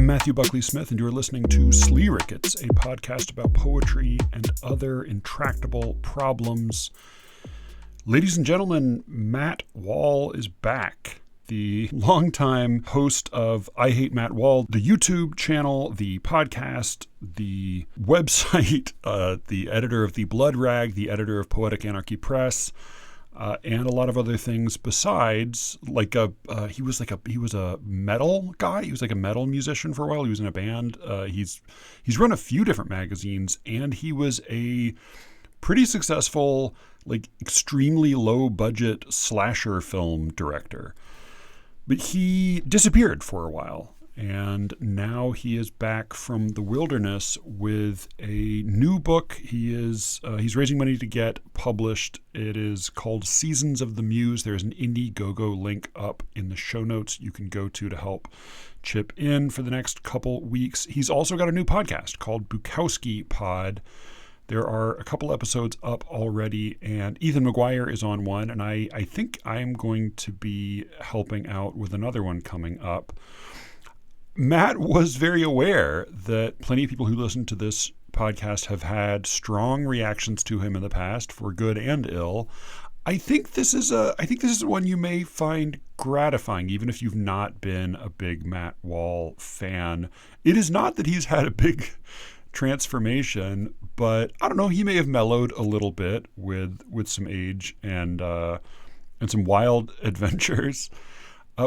I'm Matthew Buckley Smith, and you're listening to SLEERICKETS, a podcast about poetry and other intractable problems. Ladies and gentlemen, Matt Wall is back. The longtime host of I Hate Matt Wall, the YouTube channel, the podcast, the website, the editor of The Blood Rag, the editor of Poetic Anarchy Press, and a lot of other things besides. He was a metal guy. He was like a metal musician for a while. He was in a band. He's run a few different magazines, and he was a pretty successful, like extremely low budget slasher film director. But he disappeared for a while, and now he is back from the wilderness with a new book. He's raising money to get published. It is called Seasons of the Muse. There's an Indiegogo link up in the show notes you can go to help chip in for the next couple weeks. He's also got a new podcast called Bukowski Pod. There are a couple episodes up already, and Ethan McGuire is on one, and I think I'm going to be helping out with another one coming up. Matt was very aware that plenty of people who listen to this podcast have had strong reactions to him in the past, for good and ill. I think this is one you may find gratifying, even if you've not been a big Matt Wall fan. It is not that he's had a big transformation, but I don't know, he may have mellowed a little bit with some age and some wild adventures.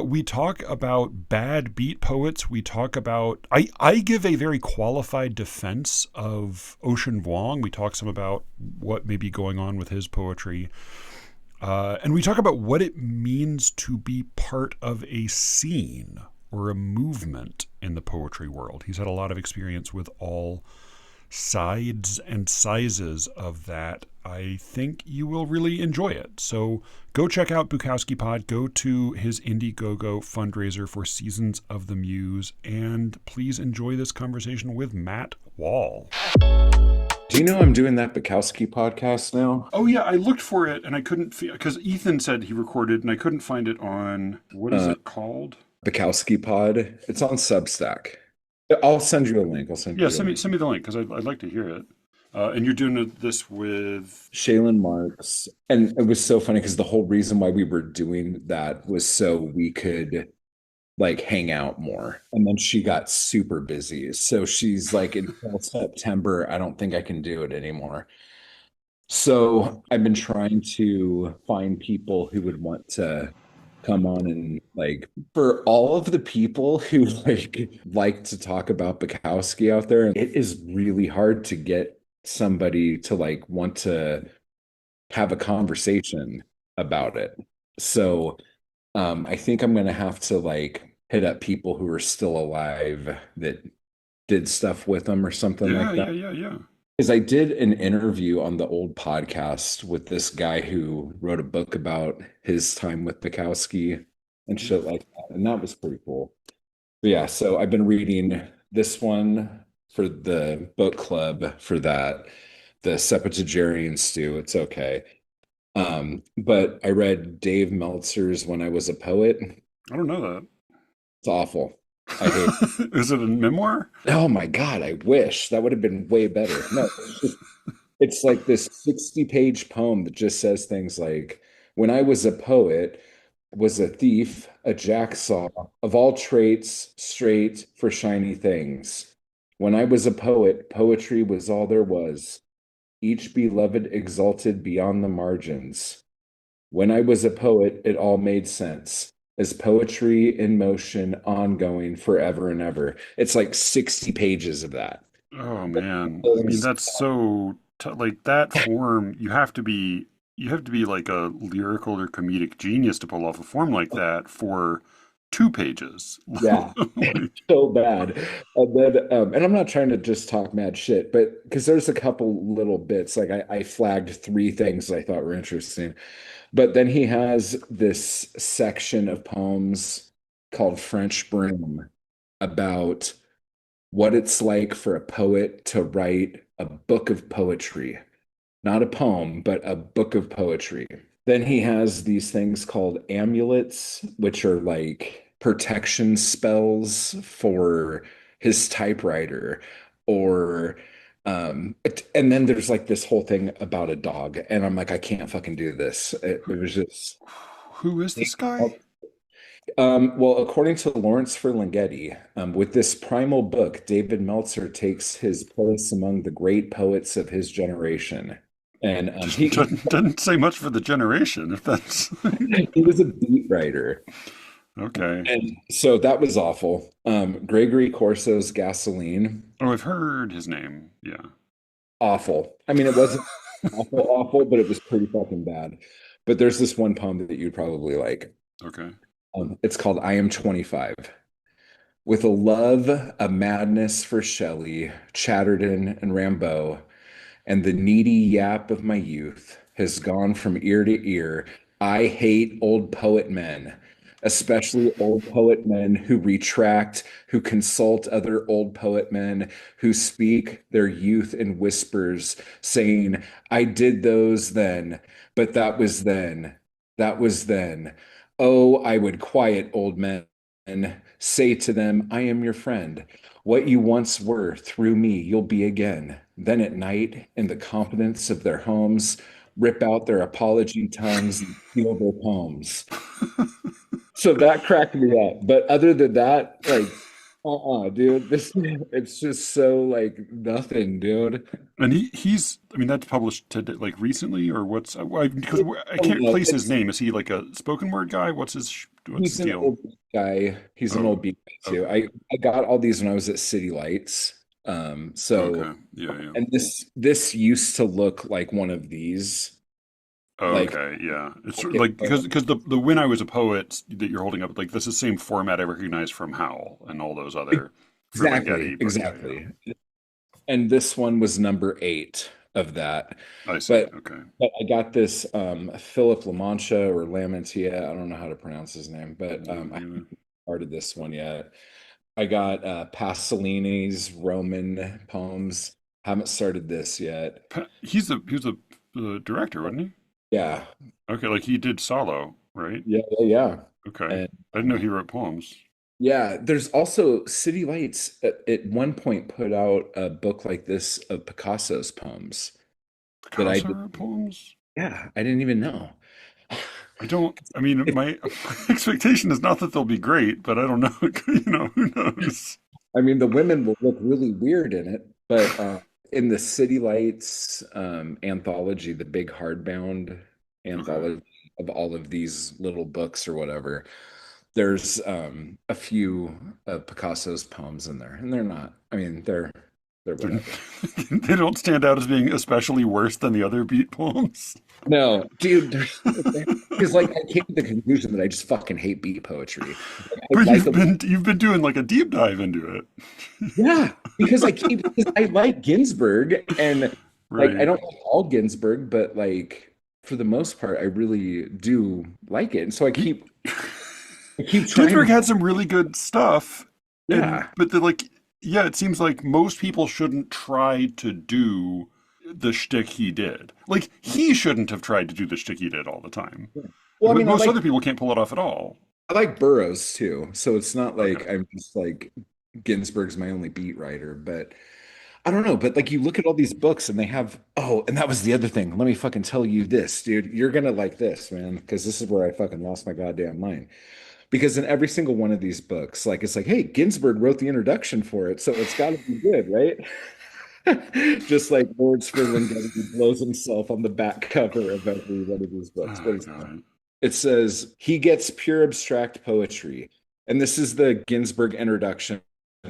We talk about bad beat poets. We talk about, I give a very qualified defense of Ocean Vuong. We talk some about what may be going on with his poetry. And we talk about what it means to be part of a scene or a movement in the poetry world. He's had a lot of experience with all sides and sizes of that. I think you will really enjoy it. So go check out Bukowski Pod. Go to his Indiegogo fundraiser for Seasons of the Muse, and please enjoy this conversation with Matt Wall. Do you know I'm doing that Bukowski podcast now? Oh yeah, I looked for it and I couldn't, because Ethan said he recorded and I couldn't find it on, what is it called? Bukowski Pod. It's on Substack. I'll send you a link. Send me the link, because I'd like to hear it. And you're doing this with Shaylin Marks. And it was so funny because the whole reason why we were doing that was so we could like hang out more. And then she got super busy. So she's like, until September, I don't think I can do it anymore. So I've been trying to find people who would want to come on, and like, for all of the people who like to talk about Bukowski out there, it is really hard to get somebody to like want to have a conversation about it. So I think I'm gonna have to like hit up people who are still alive that did stuff with them or something like that. Yeah. Because I did an interview on the old podcast with this guy who wrote a book about his time with Bukowski and shit like that. And that was pretty cool. But yeah, so I've been reading this one for the book club for that, the Septuagenarian Stew. It's okay. But I read Dave Meltzer's When I Was a Poet. I don't know that. It's awful. I hate Is it a memoir? Oh my God, I wish that would have been way better. No, it's like this 60-page poem that just says things like, when I was a poet, was a thief, a jacksaw, of all traits, straight for shiny things. When I was a poet, poetry was all there was, each beloved exalted beyond the margins. When I was a poet, it all made sense. As poetry in motion, ongoing forever and ever. It's like 60 pages of that. Oh man, I mean that's so like that form. You have to be like a lyrical or comedic genius to pull off a form like that for 2 pages. Yeah, so bad. And then, and I'm not trying to just talk mad shit, but because there's a couple little bits, like I flagged 3 things I thought were interesting. But then he has this section of poems called French Broom about what it's like for a poet to write a book of poetry. Not a poem, but a book of poetry. Then he has these things called amulets, which are like protection spells for his typewriter, or and then there's like this whole thing about a dog, and I'm like, I can't fucking do this. It was just Who is this guy? well, according to Lawrence Ferlinghetti, with this primal book, David Meltzer takes his place among the great poets of his generation. And Just doesn't say much for the generation, if that's he was a beat writer. okay. And so that was awful. Gregory Corso's Gasoline, Oh, I've heard his name. Yeah. awful. I mean, it wasn't awful, awful, but it was pretty fucking bad. But there's this one poem that you'd probably like. Okay. It's called I Am 25. With a love, a madness for Shelley, Chatterton, and Rimbaud, and the needy yap of my youth has gone from ear to ear. I hate old poet men, especially old poet men who retract, who consult other old poet men, who speak their youth in whispers, saying, I did those then, but that was then. That was then. Oh, I would quiet old men and say to them, I am your friend. What you once were, through me, you'll be again. Then at night, in the confidence of their homes, rip out their apology tongues and steal their poems. So that cracked me up. But other than that, like, dude, this it's just so like nothing, dude. And he's I mean that's published to like recently or what's because I can't place his It's name. Is he like a spoken word guy? What's his he's an deal? old guy. He's an Oh, old beat guy too. okay. I got all these when I was at City Lights. So Okay. Yeah, yeah. and this used to look like one of these, Oh, like okay, yeah. It's sort of it, like because the When I Was a Poet that you're holding up, like this is the same format I recognize from Howl and all those other exactly, Ferlinghetti, but yeah, yeah. exactly. And this one was number 8 of that. I see. But Okay. but I got this Philip LaMancha or Lamantia. I don't know how to pronounce his name, but Yeah, I yeah. haven't started this one yet. I got Pasolini's Roman poems. Haven't started this yet. He was a director, wasn't he? Yeah, Okay, like he did Solo, right? yeah, yeah, yeah. Okay. And I didn't know he wrote poems. yeah, there's also City Lights at one point put out a book like this of Picasso's poems that I Picasso did. wrote poems? Yeah, I didn't even know. I don't, I mean, my expectation is not that they'll be great, but I don't know, who knows? I mean, the women will look really weird in it, but in the City Lights anthology, the big hardbound Okay. anthology of all of these little books or whatever, there's a few of Picasso's poems in there, and they're not. I mean, they're They're, whatever. they don't stand out as being especially worse than the other beat poems. No, dude, because like I came to the conclusion that I just fucking hate beat poetry. Like, I But like you've a been you've been doing like a deep dive into it. Yeah, because I like Ginsburg, and like I Right. don't like all Ginsburg, but like for the most part, I really do like it. And so He, I keep trying Ginsburg to had some really good stuff, and yeah. but yeah, it seems like most people shouldn't try to do the shtick he did. Like he shouldn't have tried to do the shtick he did all the time. Well, I But mean, most other people can't pull it off at all. I like Burroughs too, so it's not like Okay. I'm just like Ginsburg's my only beat writer, but I don't know. But like you look at all these books and they have and that was the other thing. Let me fucking tell you this, dude. You're gonna like this, man, because this is where I fucking lost my goddamn mind. Because in every single one of these books, like it's like, hey, Ginsburg wrote the introduction for it, so it's got to be good, right? Just like Lawrence Ferlinghetti blows himself on the back cover of every one of these books. Oh But God. it says he gets pure abstract poetry, and this is the Ginsburg introduction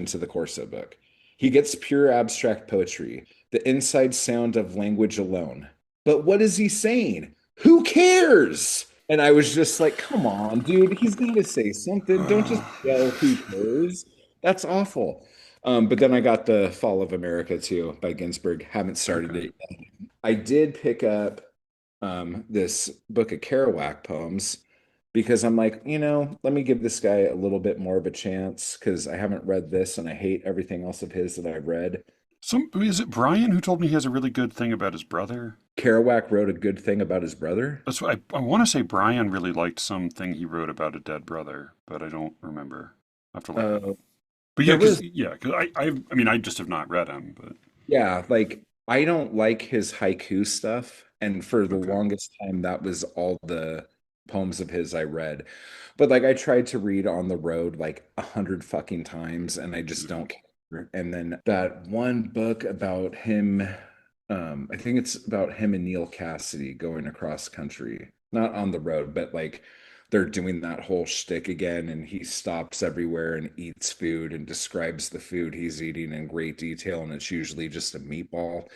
to the Corso book. He gets pure abstract poetry, the inside sound of language alone. But what is he saying? Who cares? And I was just like, come on, dude, he's got to say something. Don't just yell, who cares? That's awful. But then I got The Fall of America too by Ginsburg. Haven't started Okay. it yet. I did pick up this book of Kerouac poems because I'm like, let me give this guy a little bit more of a chance because I haven't read this and I hate everything else of his that I've read. Is it Brian who told me he has a really good thing about his brother? Kerouac wrote a good thing about his brother. That's what I want to say Brian really liked something he wrote about a dead brother, but I don't remember. I have to look it Uh, up. But There was, yeah, because I mean, I just have not read him, but yeah, like I don't like his haiku stuff. And for the okay. longest time, that was all the poems of his I read. But like I tried to read On the Road like 100 fucking times and I just Yeah. don't care. And then that one book about him, I think it's about him and Neil Cassidy going across country, not on the road, but like they're doing that whole shtick again, and he stops everywhere and eats food and describes the food he's eating in great detail, and it's usually just a meatball.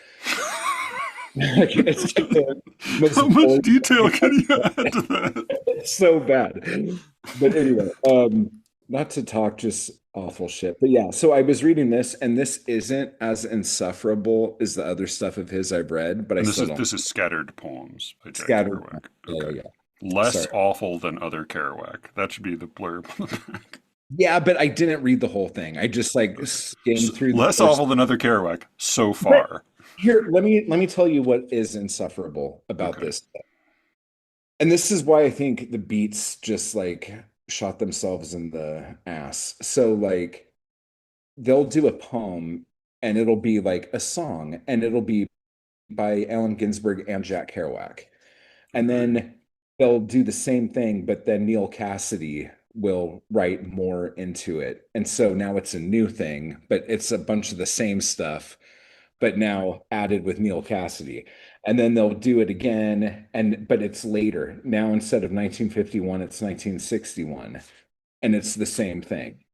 Like, it's like the most How much boring detail thing can you ever. add to that? It's so bad. But anyway, not to talk just awful shit, but yeah. So I was reading this, and this isn't as insufferable as the other stuff of his I've read, but I And still don't. this is Scattered Poems by Jack Scattered. Kerouac. Yeah, Okay. yeah, yeah. Less Sorry. awful than other Kerouac. That should be the blurb on the back. Yeah, but I didn't read the whole thing. I just like Okay. skimmed through the Less first. awful than other Kerouac so But far. here, let me tell you what is insufferable about Okay. this. And this is why I think the beats just like shot themselves in the ass. So like they'll do a poem and it'll be like a song and it'll be by Allen Ginsberg and Jack Kerouac. And Okay. then they'll do the same thing, but then Neil Cassidy will write more into it. And so now it's a new thing, but it's a bunch of the same stuff, but now added with Neil Cassidy. And then they'll do it again, and but it's later. Now instead of 1951, it's 1961, and it's the same thing.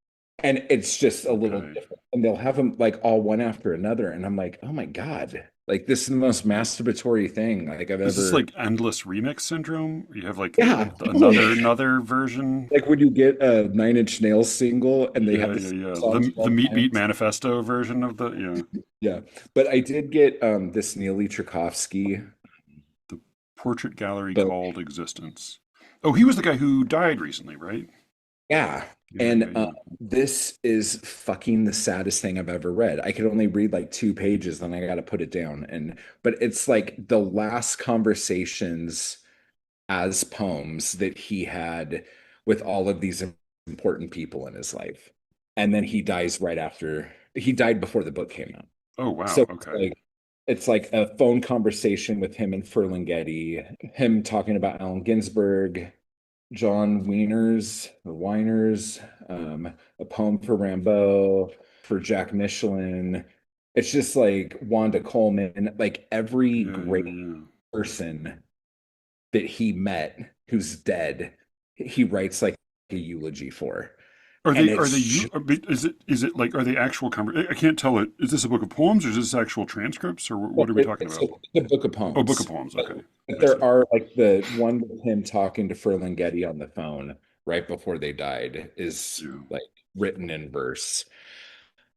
And it's just a little Okay. different. And they'll have them like all one after another. And I'm like, oh my God, like this is the most masturbatory thing like I've Is this ever. like endless remix syndrome? You have like Yeah, totally. another version. Like when you get a Nine Inch Nails single and they have Yeah, the yeah, same yeah. song The 12 Meat Beat times. Manifesto version of the yeah. Yeah. But I did get this Neely Tchaikovsky The portrait gallery book. called Existence. Oh, he was the guy who died recently, right? Yeah. Yeah, yeah, And yeah. this is fucking the saddest thing I've ever read. I could only read like 2 pages, then I got to put it down. And but it's like the last conversations as poems that he had with all of these important people in his life. And then he dies right after he died before the book came out. Oh, So wow. Okay. it's like a phone conversation with him and Ferlinghetti, him talking about Allen Ginsberg, John Wiener's, a poem for Rimbaud, for Jack Michelin. It's just like Wanda Coleman, like every Yeah, yeah, great yeah. person that he met who's dead, he writes like a eulogy for. And Are it's they you is it like are they actual I can't tell it. Is this a book of poems or is this actual transcripts or what are we talking it's about? a book of Oh, book of poems. poems. But, Okay. but I there see. are like the one with him talking to Ferlinghetti on the phone right before they died is Yeah. like written in verse.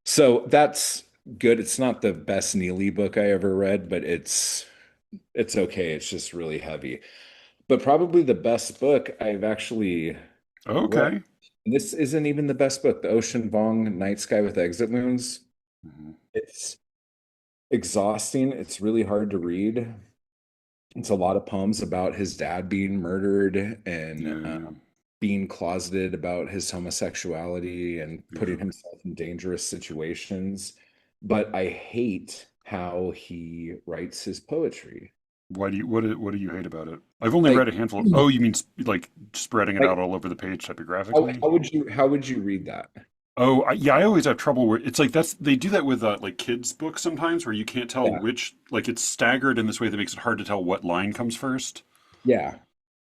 So that's good. It's not the best Neely book I ever read, but it's okay. It's just really heavy. But probably the best book I've actually read. Okay. And this isn't even the best book, the Ocean Vuong Night Sky with Exit Wounds. Mhm. It's exhausting. It's really hard to read. It's a lot of poems about his dad being murdered and Yeah, yeah. being closeted about his homosexuality and putting Yeah. himself in dangerous situations. But I hate how he writes his poetry. Why do you what do you hate about it? I've only read Like, a handful. Oh, you mean like spreading it like out all over the page how, typographically? how would you read that? Oh, yeah, I always have trouble where it's like they do that with like kids' books sometimes where you can't tell Yeah, which like it's staggered in this way that makes it hard to tell what line comes first. yeah.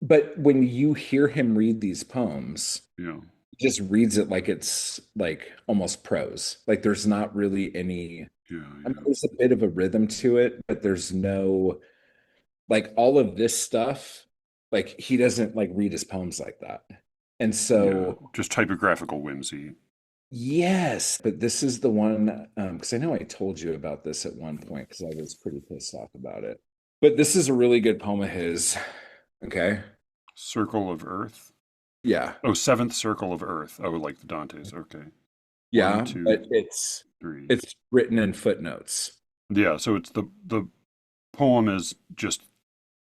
But when you hear him read these poems, Yeah, he just reads it like it's like almost prose. Like there's not really any, yeah, I mean, yeah, there's a bit of a rhythm to it, but there's no like all of this stuff. Like he doesn't like read his poems like that. And yeah. so, Just typographical whimsy. yes, but this is the one, because I know I told you about this at one point because I was pretty pissed off about it. But this is a really good poem of his. Okay. Circle of Earth. Yeah. Oh, seventh circle of Earth. Oh, like the Dante's. Okay, one, Yeah. But two, three. it's written in footnotes. Yeah, so it's the poem is just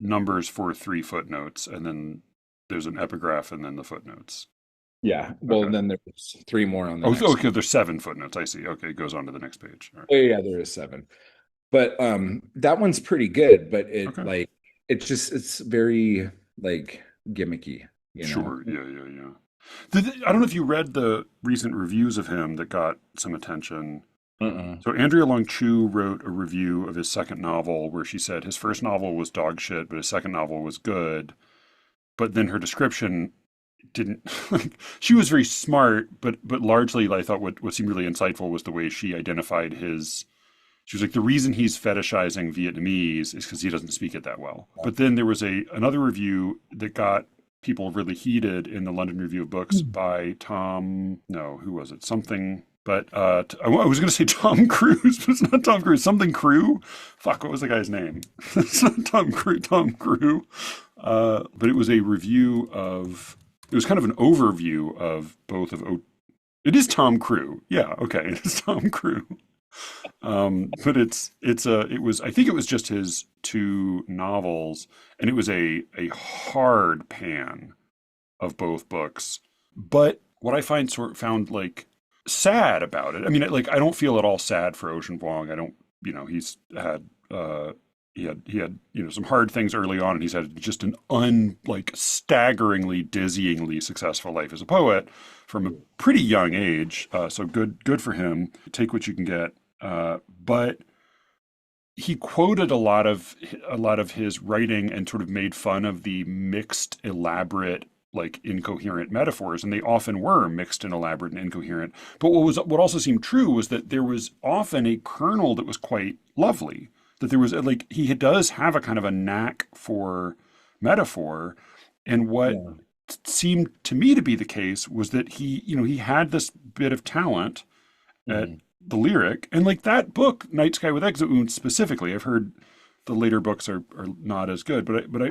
numbers for three footnotes, and then there's an epigraph, and then the footnotes. Yeah. Well, Okay. then there's three more on the Oh, next. okay. There's 7 footnotes. I see. Okay, it goes on to the next page. All right. Oh, yeah, there is seven. But that one's pretty good, but Okay. it's very like gimmicky, you know? Sure. Yeah. Yeah. Yeah. I don't know if you read the recent reviews of him that got some attention. Uh-uh. So Andrea Long Chu wrote a review of his second novel where she said his first novel was dog shit, but his second novel was good. But then her description didn't like she was very smart, but largely I thought what seemed really insightful was the way she identified his. She was like, the reason he's fetishizing Vietnamese is because he doesn't speak it that well. But then there was another review that got people really heated in the London Review of Books by Tom. No, who was it? Something. But I was going to say Tom Cruise, but it's not Tom Cruise. Something Crew. Fuck, what was the guy's name? It's not Tom Crew. Tom Crew. But it was a review of. It was kind of an overview of both of. It is Tom Crew. Yeah, okay, it is Tom Crew. But it was I think it was just his two novels, and it was a hard pan of both books. But what I found like sad about it, I mean, like I don't feel at all sad for Ocean Vuong. I don't, he's had he had some hard things early on, and he's had just an like staggeringly, dizzyingly successful life as a poet from a pretty young age. So good for him. Take what you can get. But he quoted a lot of his writing and sort of made fun of the mixed, elaborate, like incoherent metaphors, and they often were mixed and elaborate and incoherent. But what also seemed true was that there was often a kernel that was quite lovely. That there was like does have a kind of a knack for metaphor, and what Yeah. seemed to me to be the case was that he had this bit of talent at Mhm. the lyric. And like that book, Night Sky with Exit Wounds specifically, I've heard the later books are not as good,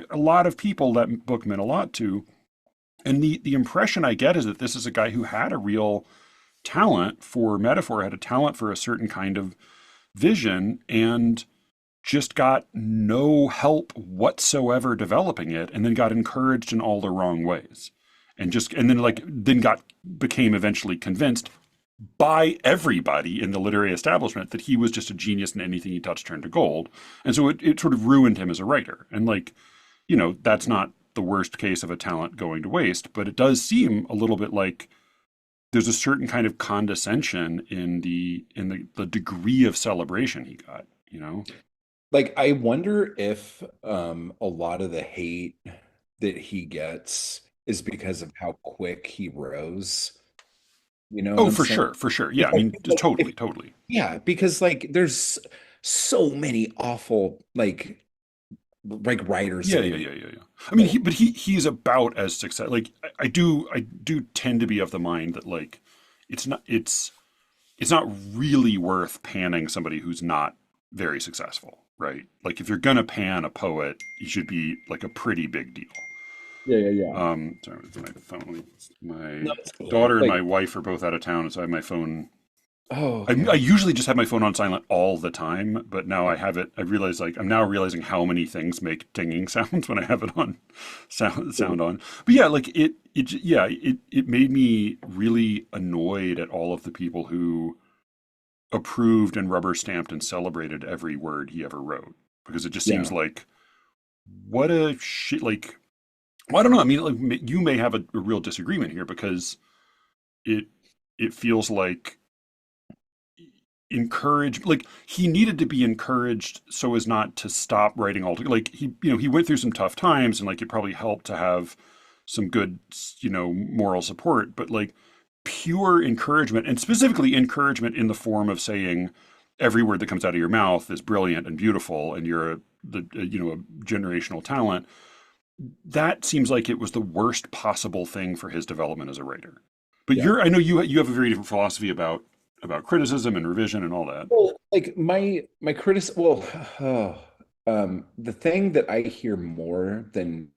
a lot of people that book meant a lot to. And the impression I get is that this is a guy who had a real talent for metaphor, had a talent for a certain kind of vision, and just got no help whatsoever developing it, and then got encouraged in all the wrong ways. And then became eventually convinced by everybody in the literary establishment that he was just a genius and anything he touched turned to gold. And so it sort of ruined him as a writer. And that's not the worst case of a talent going to waste, but it does seem a little bit like there's a certain kind of condescension in the degree of celebration he got. Like, I wonder if a lot of the hate that he gets is because of how quick he rose. You know what Oh, I'm for saying? sure, for sure. Yeah, If I I mean, feel just like if totally, totally. Yeah, because like there's so many awful like writers Yeah, that yeah, have yeah, yeah, yeah. I mean, he's about as success. Like, I do tend to be of the mind that like, it's not really worth panning somebody who's not very successful, right? Like, if you're gonna pan a poet, you should be like a pretty big deal. yeah, yeah, yeah. Sorry, it's my phone. No, My it's cool. daughter and Like, my wife are both out of town, so I have my phone. oh, I okay. usually just have my phone on silent all the time, but now I have it. I realize like I'm now realizing how many things make dinging sounds when I have it on sound on. But yeah, like it made me really annoyed at all of the people who approved and rubber stamped and celebrated every word he ever wrote, because it just seems Yeah. like what a shit. Like, well, I don't know. I mean, like you may have a real disagreement here because it it feels like encouraged, like he needed to be encouraged so as not to stop writing altogether. Like he went through some tough times, and like it probably helped to have some good moral support, but like pure encouragement, and specifically encouragement in the form of saying every word that comes out of your mouth is brilliant and beautiful, and you're a generational talent. That seems like it was the worst possible thing for his development as a writer. But Yeah. I know you have a very different philosophy about criticism and revision and all that. Well, like my critic well, the thing that I hear more than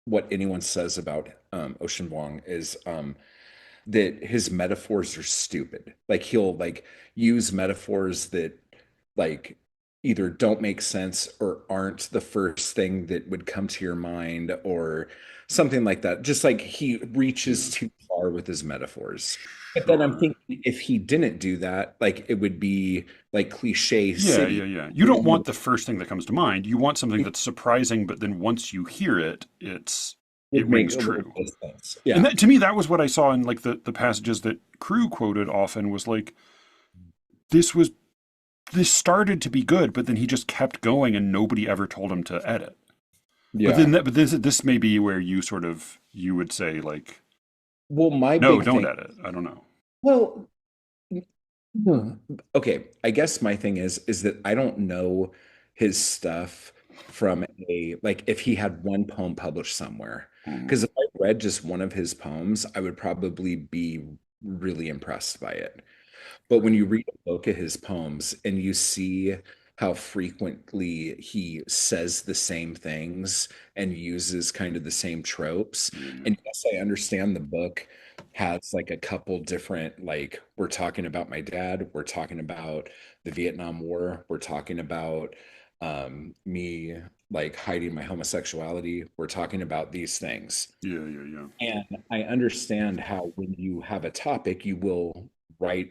what anyone says about Ocean Vuong is that his metaphors are stupid. Like he'll like use metaphors that like either don't make sense or aren't the first thing that would come to your mind or something like that. Just like he reaches Yeah. too far with his metaphors. But then I'm Sure. thinking if he didn't do that, like it would be like cliche Yeah, city. yeah, yeah. You don't want the first thing that comes to mind. You want something It that's surprising, but then once you hear it, it would make rings a little true. bit of sense. And Yeah. that to me, that was what I saw in like the passages that Crew quoted often was like this was this started to be good, but then he just kept going and nobody ever told him to edit. But then Yeah. that, but this may be where you would say like, Well, my no, big don't thing, edit. I don't know. well, Hmm. Okay, I guess my thing is that I don't know his stuff from a like if he had one poem published somewhere. Mm, Because if I read just one of his poems, I would probably be really impressed by it. But when you read a book of his poems and you see how frequently he says the same things and uses kind of the same tropes, yeah, yeah, and yes, I understand the book has like a couple different, like, we're talking about my dad, we're talking about the Vietnam War, we're talking about me like hiding my homosexuality, we're talking about these things. yeah, yeah, yeah, And I understand how when you have a topic, you will write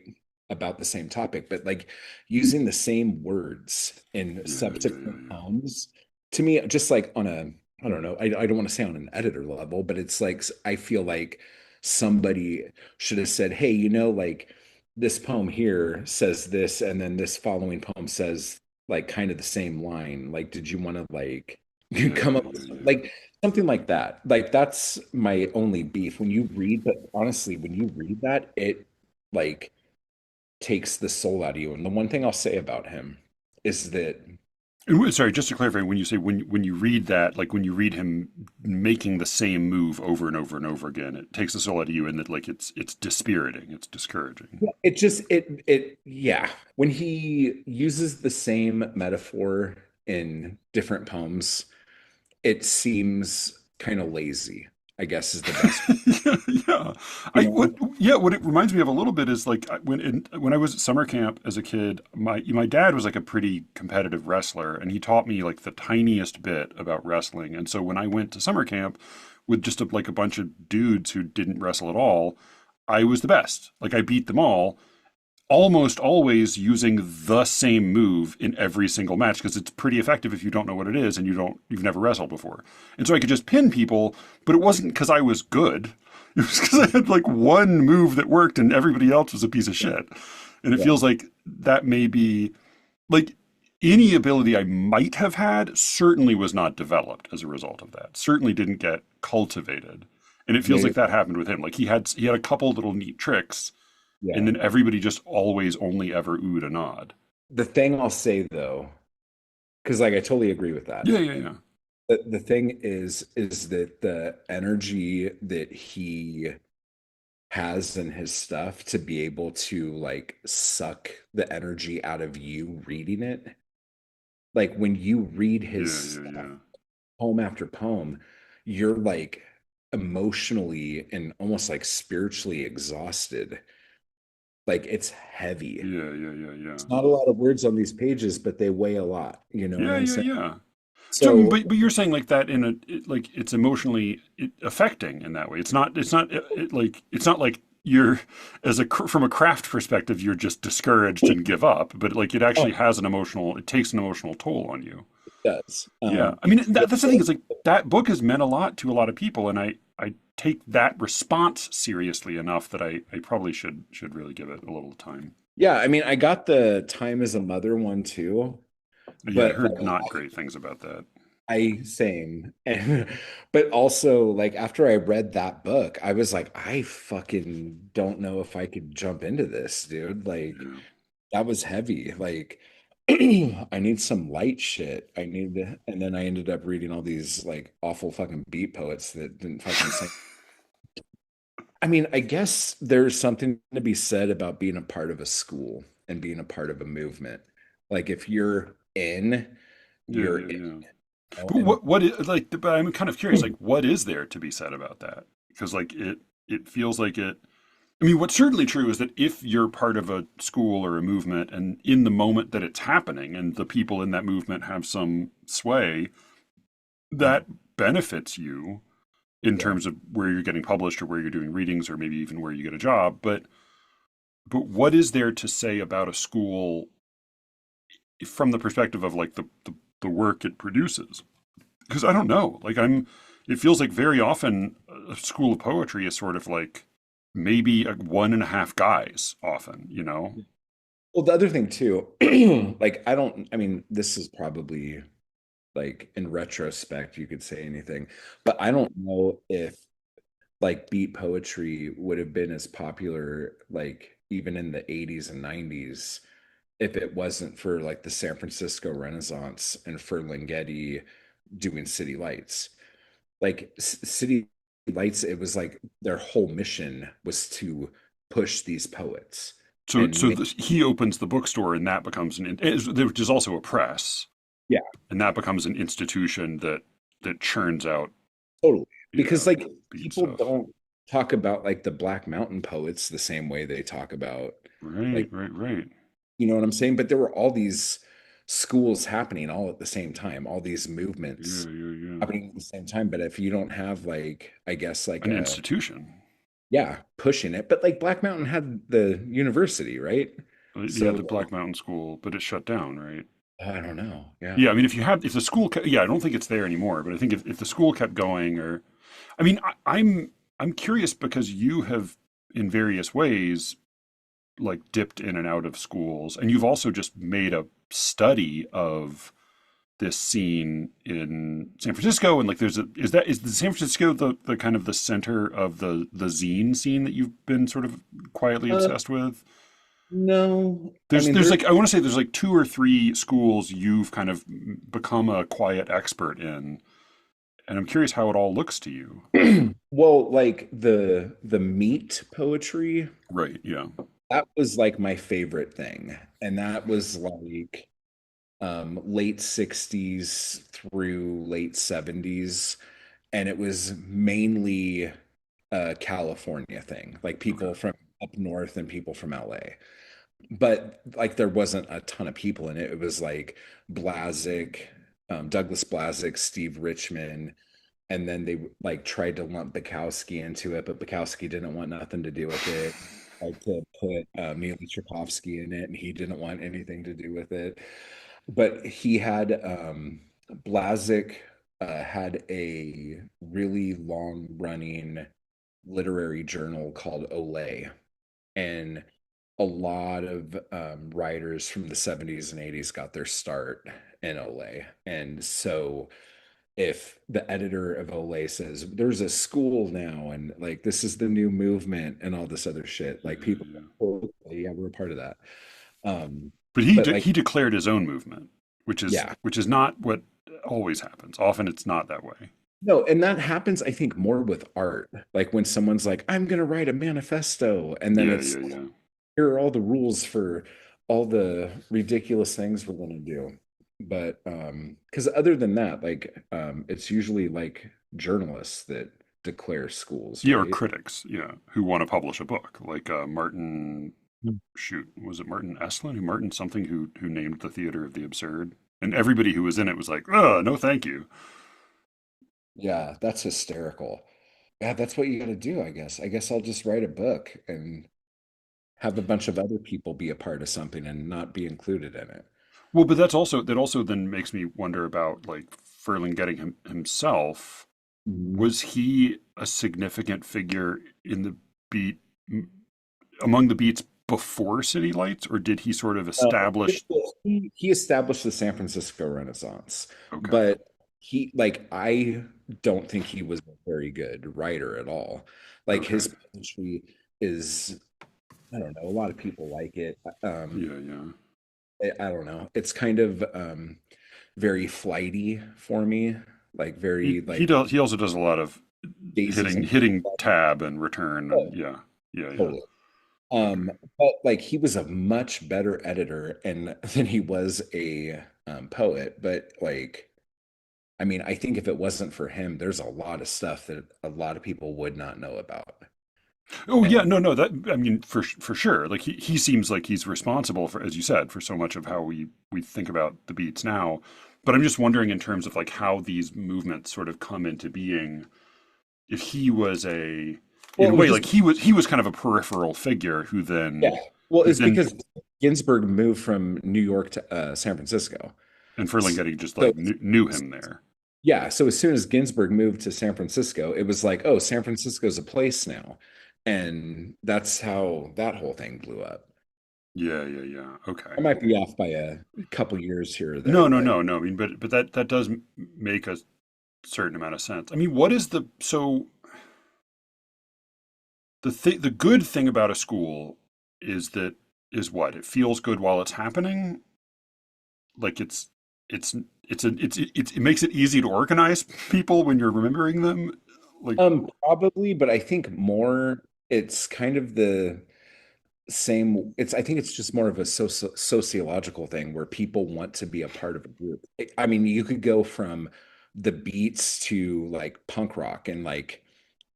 about the same topic, but like using the same words in yeah, yeah, subsequent yeah, yeah. poems, to me, just like on a, I don't know, I don't want to say on an editor level, but it's like I feel like somebody should have said, hey, like this poem here says this, and then this following poem says like kind of the same line. Like, did you want to like Yeah, come yeah, up with yeah, yeah. like something like that. Like that's my only beef. When you read, but honestly, when you read that, it like takes the soul out of you. And the one thing I'll say about him is that And sorry, just to clarify, when you say when you read that, like when you read him making the same move over and over and over again, it takes the soul out of you, and that like it's dispiriting, it's discouraging. it just it yeah, when he uses the same metaphor in different poems, it seems kind of lazy, I guess is the best. Yeah, yeah. You know? What it reminds me of a little bit is like when I was at summer camp as a kid, my dad was like a pretty competitive wrestler, and he taught me like the tiniest bit about wrestling. And so when I went to summer camp with just like a bunch of dudes who didn't wrestle at all, I was the best. Like I beat them all, almost always using the same move in every single match because it's pretty effective if you don't know what it is and you've never wrestled before. And so I could just pin people, but it wasn't because I was good. It was because I had like one move that worked and everybody else was a piece of shit. And it Yeah. feels like that may be like any ability I might have had certainly was not developed as a result of that. Certainly didn't get cultivated. And it feels Maybe. like that happened with him. Like he had a couple little neat tricks and Yeah. then everybody just always only ever oohed and awed. The thing I'll say though, because like I totally agree with that. Yeah, yeah, yeah. The thing is that the energy that he has in his stuff to be able to like suck the energy out of you reading it. Like when you read his Yeah, yeah, stuff, yeah. poem after poem, you're like emotionally and almost like spiritually exhausted. Like it's heavy. Yeah, yeah, yeah, yeah. It's not a lot of words on these pages, but they weigh a lot. You know what Yeah, I'm yeah, saying? yeah. So, I mean, So but you're saying like that in like it's emotionally affecting in that way. It's not like it's not like you're from a craft perspective you're just discouraged and give up, but like it oh, actually has an emotional it takes an emotional toll on you. it does. Yeah, I mean that's the thing is like that book has meant a lot to a lot of people, and I take that response seriously enough that I probably should really give it a little time. Yeah, I mean, I got the Time as a Mother one too, Yeah, I but heard not great things about that. I same. And but also like after I read that book, I was like, I fucking don't know if I could jump into this, dude. Like Yeah. that was heavy. Like I need some light shit. And then I ended up reading all these like awful fucking beat poets that didn't fucking sing. I mean, I guess there's something to be said about being a part of a school and being a part of a movement. Like if you're in, Yeah, you're yeah, in, yeah. But and what is like? But I'm kind of curious. Like, what is there to be said about that? Because like it feels like it. I mean, what's certainly true is that if you're part of a school or a movement, and in the moment that it's happening, and the people in that movement have some sway, that benefits you in Yeah. terms of where you're getting published or where you're doing readings or maybe even where you get a job. But what is there to say about a school from the perspective of like the work it produces? Because I don't know. It feels like very often a school of poetry is sort of like maybe one and a half guys often, you know? Well, the other thing too, like I mean, this is probably like in retrospect, you could say anything, but I don't know if like beat poetry would have been as popular like even in the 80s and 90s if it wasn't for like the San Francisco Renaissance and Ferlinghetti doing City Lights. Like City Lights, it was like their whole mission was to push these poets So, and make, he opens the bookstore, and that becomes which is also a press, yeah, and that becomes an institution that churns out, totally. yeah, Because like beat people stuff. don't talk about like the Black Mountain poets the same way they talk about Right, like, right, right. you know what I'm saying? But there were all these schools happening all at the same time, all these movements Yeah, yeah, yeah. happening at the same time. But if you don't have like, I guess like An a, institution. yeah, pushing it, but like Black Mountain had the university, right? Yeah, So the like, Black Mountain School, but it shut down, right? I don't know. Yeah. Yeah, I mean, if the school, yeah, I don't think it's there anymore, but I think if the school kept going, or, I mean, I'm curious because you have, in various ways, like dipped in and out of schools, and you've also just made a study of this scene in San Francisco, and like is the San Francisco the kind of the center of the zine scene that you've been sort of quietly Uh, obsessed with? no, I mean, There's there, like I want to say there's like two or three schools you've kind of become a quiet expert in, and I'm curious how it all looks to you. well, like the meat poetry, Right, yeah. that was like my favorite thing. And that was like late 60s through late 70s. And it was mainly a California thing, like Okay. people from up north and people from LA. But like there wasn't a ton of people in it. It was like Blazik, Douglas Blazik, Steve Richmond, and then they like tried to lump Bukowski into it, but Bukowski didn't want nothing to do with it. Like to put Mili Tchaikovsky in it, and he didn't want anything to do with it. But he had Blazik had a really long running literary journal called Olay, and a lot of writers from the 70s and 80s got their start in Olay. And so if the editor of Olay says there's a school now and like this is the new movement and all this other shit, Yeah, like people, yeah. oh, yeah, we're a part of that. Um, But but like, he declared his own movement, yeah, which is not what always happens. Often it's not that way. no, and that happens, I think, more with art. Like when someone's like, I'm gonna write a manifesto, and then Yeah, it's yeah, yeah. here are all the rules for all the ridiculous things we're gonna do. But because other than that, like it's usually like journalists that declare schools, Yeah, or right? critics, yeah, who want to publish a book, like Martin. Shoot, was it Martin Esslin? Martin something who named the Theater of the Absurd, and everybody who was in it was like, "Oh, no, thank you." Yeah, that's hysterical. Yeah, that's what you got to do, I guess. I guess I'll just write a book and have a bunch of other people be a part of something and not be included in it. Well, but that also then makes me wonder about like Ferlinghetti himself. Mhm. Was he a significant figure in the beat among the beats before City Lights, or did he sort of Uh, establish? he established the San Francisco Renaissance, Okay, but he like I don't think he was a very good writer at all. Like okay, his poetry is, I don't know, a lot of people like it. yeah, yeah. I don't know. It's kind of very flighty for me, like very He like does. He also does a lot of daisies and hitting tab and return, and oh, yeah, yeah, yeah. totally. Okay. But like he was a much better editor and than he was a poet. But like, I mean, I think if it wasn't for him, there's a lot of stuff that a lot of people would not know about. Oh And yeah, no, that I mean for sure. Like he seems like he's responsible for, as you said, for so much of how we think about the beats now. But I'm just wondering in terms of like how these movements sort of come into being. If he was in well, a it was way, just like he was kind of a peripheral figure yeah. Well, who it's then because Ginsburg moved from New York to San Francisco. and Ferlinghetti just So like knew him there. yeah, so as soon as Ginsburg moved to San Francisco, it was like, oh, San Francisco's a place now. And that's how that whole thing blew up. Yeah. Okay. I might be off by a couple years here or No, there, no, but no, no. I mean, but that does make a certain amount of sense. I mean, what is the so the good thing about a school is that is what it feels good while it's happening. Like it's it makes it easy to organize people when you're remembering them. Like probably, but I think more it's kind of the same. I think it's just more of a sociological thing where people want to be a part of a group. I mean, you could go from the beats to like punk rock and like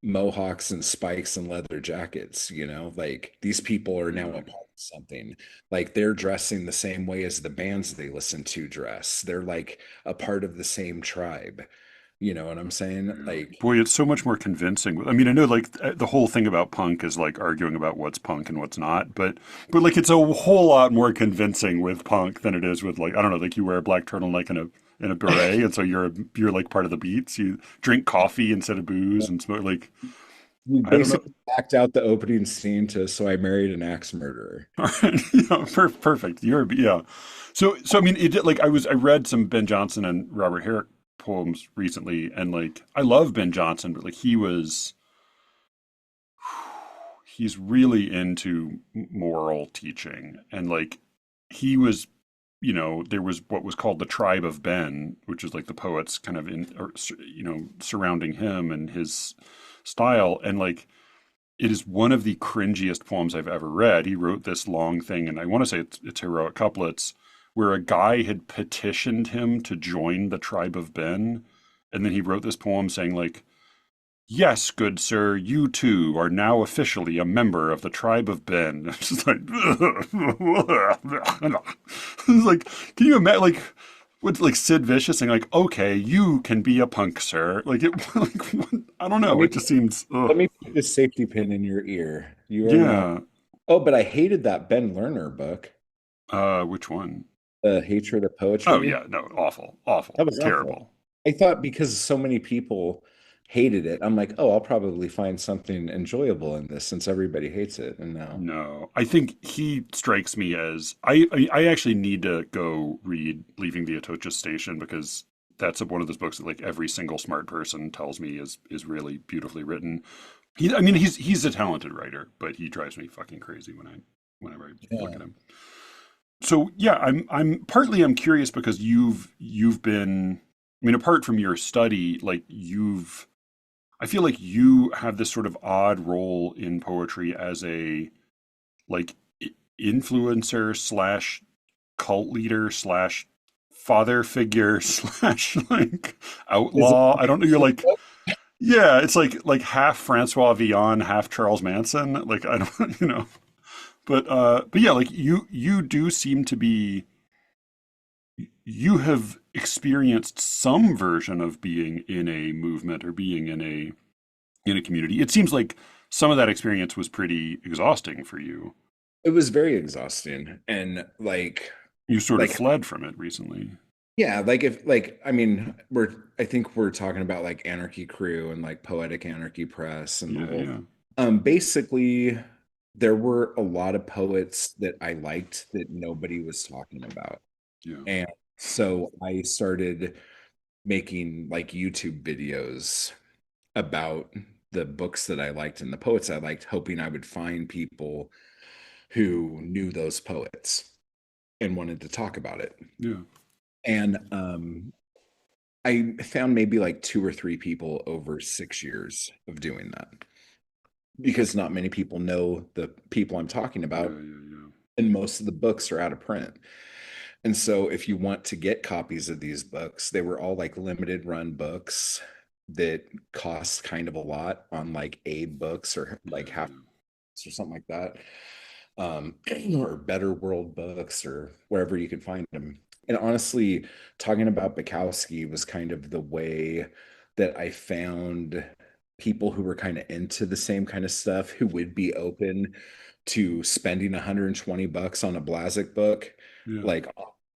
mohawks and spikes and leather jackets, like these people are now a yeah. part of something. Like they're dressing the same way as the bands they listen to dress. They're like a part of the same tribe. You know what I'm saying? Yeah. Like, Boy, it's so much more convincing. I mean, I know like the whole thing about punk is like arguing about what's punk and what's not, but like it's a whole lot more convincing with punk than it is with like I don't know, like you wear a black turtleneck and a beret, and so you're like part of the beats. You drink coffee instead of booze and smoke like you I don't know. basically act out the opening scene to So I Married an Axe Murderer. All right, perfect. Yeah. So I mean, like I read some Ben Jonson and Robert Herrick poems recently, and like I love Ben Jonson, but like he's really into moral teaching, and like he was, there was what was called the tribe of Ben, which is like the poets kind of surrounding him and his style, and like it is one of the cringiest poems I've ever read. He wrote this long thing, and I want to say it's heroic couplets, where a guy had petitioned him to join the tribe of Ben, and then he wrote this poem saying like, "Yes, good sir, you too are now officially a member of the tribe of Ben." It's just like, it's like, can you imagine like what's like Sid Vicious saying like, "Okay, you can be a punk, sir." Like it, like I don't Let know. me It just seems, let me put this safety pin in your ear. You are now. yeah. Oh, but I hated that Ben Lerner book, Which one? The Hatred of Oh Poetry. yeah, no, That awful, was awful. terrible. I thought because so many people hated it, I'm like, oh, I'll probably find something enjoyable in this since everybody hates it. And no. No, I think he strikes me as I actually need to go read Leaving the Atocha Station because that's one of those books that like every single smart person tells me is really beautifully written. I mean, he's a talented writer, but he drives me fucking crazy whenever I look Yeah. at him. So yeah, I'm curious because you've been, I mean, apart from your study, like I feel like you have this sort of odd role in poetry as a like influencer slash cult leader slash father figure slash like Is it outlaw. I don't know. You're like, yeah, it's like half Francois Villon, half Charles Manson. Like I don't, but yeah, like you do seem to be, you have experienced some version of being in a movement or being in a community. It seems like some of that experience was pretty exhausting for you. it was very exhausting. And You sort of like fled from it recently. yeah, like if like I mean, I think we're talking about like Anarchy Crew and like Poetic Anarchy Press and the Yeah, whole yeah, basically there were a lot of poets that I liked that nobody was talking about. yeah, And so I started making like YouTube videos about the books that I liked and the poets I liked, hoping I would find people who knew those poets and wanted to talk about it. yeah, And I found maybe like two or three people over 6 years of doing that because not many people know the people I'm talking about, yeah. and most of the books are out of print. And so, if you want to get copies of these books, they were all like limited run books that cost kind of a lot on like Abe books or Yeah, like half yeah. or something like that, um, or Better World Books or wherever you could find them. And honestly, talking about Bukowski was kind of the way that I found people who were kind of into the same kind of stuff who would be open to spending 120 bucks on a Blazek book, Yeah. like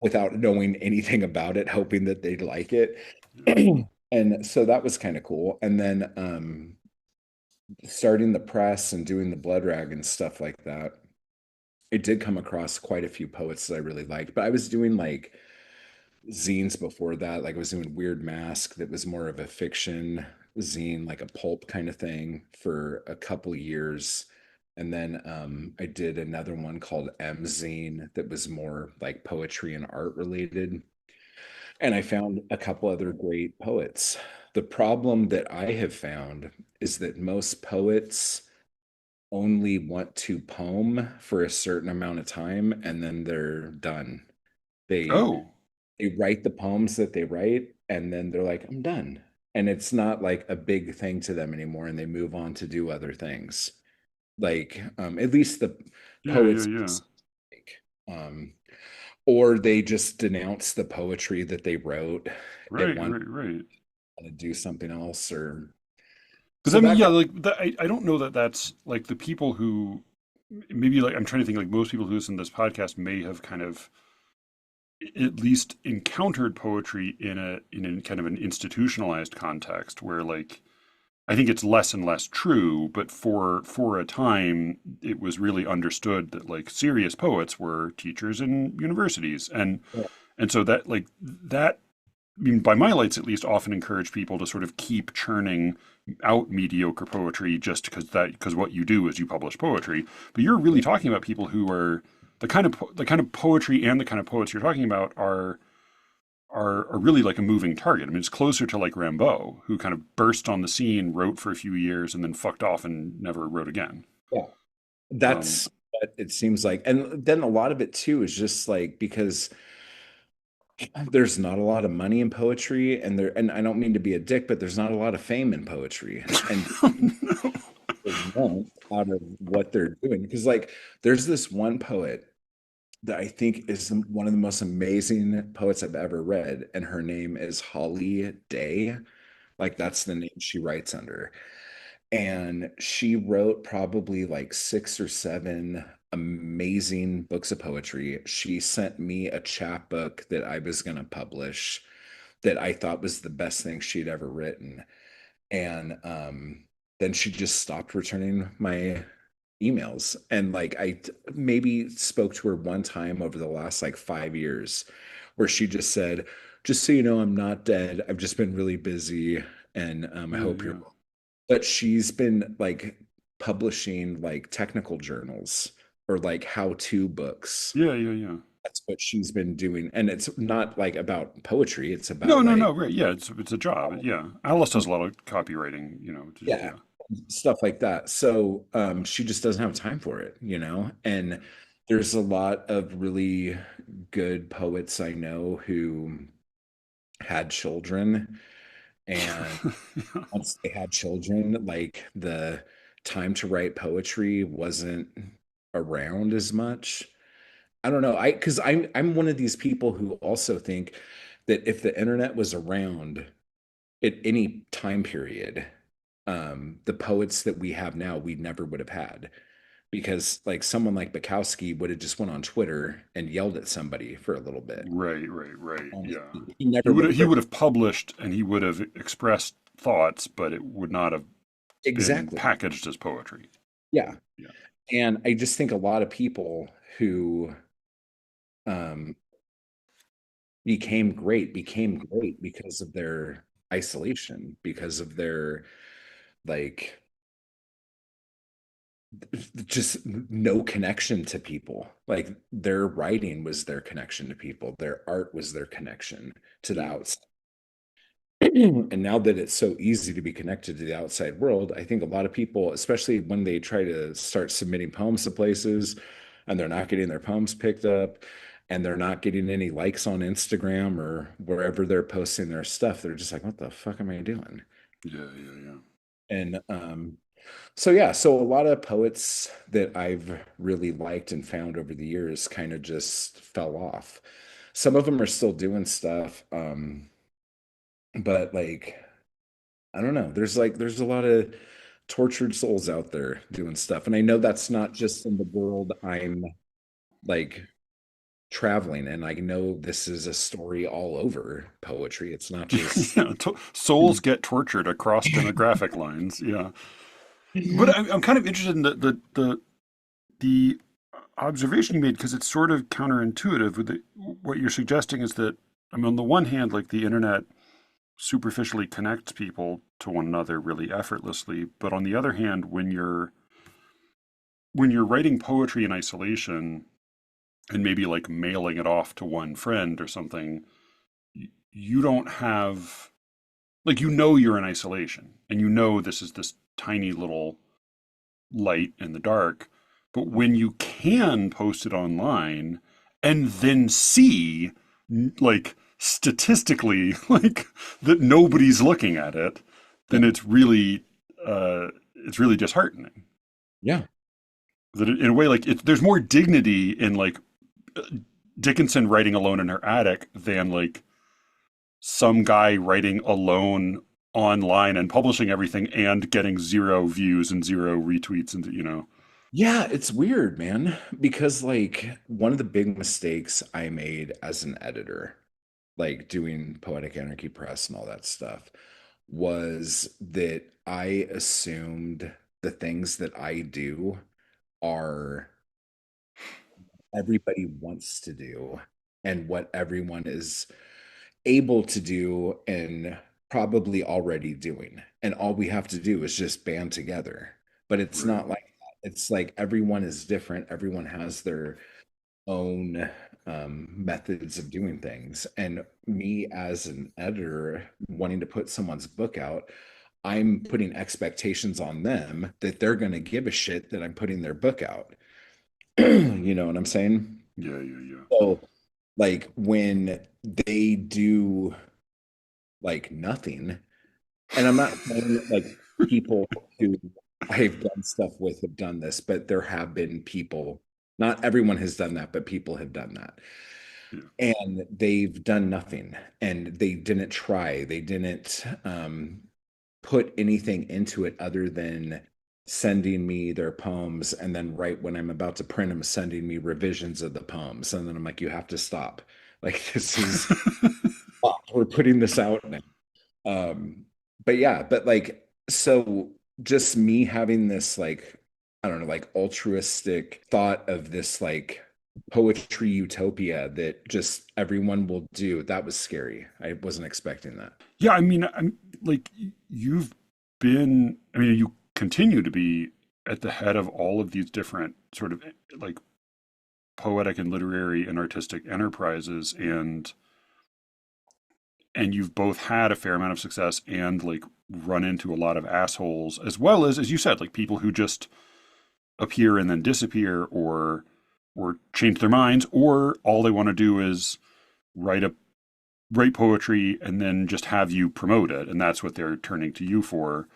without knowing anything about it, hoping that they'd like it. Yeah. And so that was kind of cool. And then starting the press and doing the Blood Rag and stuff like that, I did come across quite a few poets that I really liked, but I was doing like zines before that. Like I was doing Weird Mask, that was more of a fiction zine, like a pulp kind of thing for a couple years. And then I did another one called M Zine that was more like poetry and art related. And I found a couple other great poets. The problem that I have found is that most poets only want to poem for a certain amount of time and then they're done. They Oh, they write the poems that they write and then they're like, I'm done. And it's not like a big thing to them anymore and they move on to do other things. Like at least the yeah, yeah, poets yeah. like, or they just denounce the poetry that they wrote at Right, one right, right. to do something else or Because so I mean, that yeah, got like that, I don't know that that's like the people who maybe like I'm trying to think like most people who listen to this podcast may have kind of at least encountered poetry in a kind of an institutionalized context where like I think it's less and less true, but for a time it was really understood that like serious poets were teachers in universities and so that like that I mean, by my lights at least, often encourage people to sort of keep churning out mediocre poetry just because what you do is you publish poetry. But you're really talking about people who are the kind of poetry and the kind of poets you're talking about are really like a moving target. I mean, it's closer to like Rimbaud, who kind of burst on the scene, wrote for a few years, and then fucked off and never wrote again. yeah. Um, That's what it seems like. And then a lot of it too is just like because there's not a lot of money in poetry and I don't mean to be a dick, but there's not a lot of fame in poetry. And no. they want out of what they're doing. Because like there's this one poet that I think is one of the most amazing poets I've ever read, and her name is Holly Day. Like that's the name she writes under. And she wrote probably like six or seven amazing books of poetry. She sent me a chapbook that I was going to publish that I thought was the best thing she'd ever written. And then she just stopped returning my emails. And like maybe spoke to her one time over the last like 5 years where she just said, just so you know, I'm not dead. I've just been really busy and I Yeah, hope you're yeah, but she's been like publishing like technical journals or like how-to books. yeah, yeah, yeah. That's what she's been doing. And it's not like about poetry, it's No, about no, like no. Right. Yeah, it's a job. Yeah, Alice does a lot of copywriting. You know. yeah, Yeah. stuff like that. So she just doesn't have time for it, you know? And there's a lot of really good poets I know who had children and Yeah. once they had children, like the time to write poetry wasn't around as much. I don't know. Because I'm one of these people who also think that if the internet was around at any time period, the poets that we have now, we never would have had. Because like someone like Bukowski would have just went on Twitter and yelled at somebody for a little bit. Right. Right. Right. Yeah. Honestly, he never would have He written would have published and he would have expressed thoughts, but it would not have been exactly. packaged as poetry. Yeah. Yeah. And I just think a lot of people who um, became great because of their isolation, because of their like just no connection to people. Like their writing was their connection to people, their art was their connection to the Yeah. outside. And now that it's so easy to be connected to the outside world, I think a lot of people, especially when they try to start submitting poems to places and they're not getting their poems picked up and they're not getting any likes on Instagram or wherever they're posting their stuff, they're just like, what the fuck am I doing? Yeah. Yeah. Yeah. And So yeah, so a lot of poets that I've really liked and found over the years kind of just fell off. Some of them are still doing stuff, but like I don't know. There's a lot of tortured souls out there doing stuff, and I know that's not just in the world I'm like traveling in. I know this is a story all over poetry. It's not just Yeah, souls get tortured across demographic lines. Yeah, but I'm kind of interested in the observation you made because it's sort of counterintuitive. What you're suggesting is that, I mean, on the one hand, like the internet superficially connects people to one another really effortlessly, but on the other hand, when you're writing poetry in isolation and maybe like mailing it off to one friend or something, you don't have, like, you're in isolation and this is this tiny little light in the dark. But when you can post it online and then see, like, statistically, like, that nobody's looking at it, then yeah, it's really disheartening. yeah. That in a way, like, there's more dignity in like Dickinson writing alone in her attic than like some guy writing alone online and publishing everything and getting zero views and zero retweets and. Yeah, it's weird, man, because like one of the big mistakes I made as an editor, like doing Poetic Anarchy Press and all that stuff, was that I assumed the things that I do are everybody wants to do and what everyone is able to do and probably already doing. And all we have to do is just band together. But it's Right. not like that. It's like everyone is different. Everyone has their own methods of doing things. And me as an editor wanting to put someone's book out, I'm putting expectations on them that they're going to give a shit that I'm putting their book out. You know what I'm saying? Yeah, yeah, yeah. So, like, when they do like nothing, and I'm not saying like people who I've done stuff with have done this, but there have been people, not everyone has done that, but people have done that. Yeah. And they've done nothing and they didn't try. They didn't put anything into it other than sending me their poems. And then, right when I'm about to print them, sending me revisions of the poems. And then I'm like, you have to stop. Like, this is, we're putting this out now. But yeah, but like, so just me having this, like, I don't know, like altruistic thought of this, like, poetry utopia that just everyone will do, that was scary. I wasn't expecting that. Yeah, I mean, I'm like, I mean, you continue to be at the head of all of these different sort of like poetic and literary and artistic enterprises, and you've both had a fair amount of success and like run into a lot of assholes, as well as you said, like people who just appear and then disappear, or change their minds, or all they want to do is write a write poetry and then just have you promote it, and that's what they're turning to you for.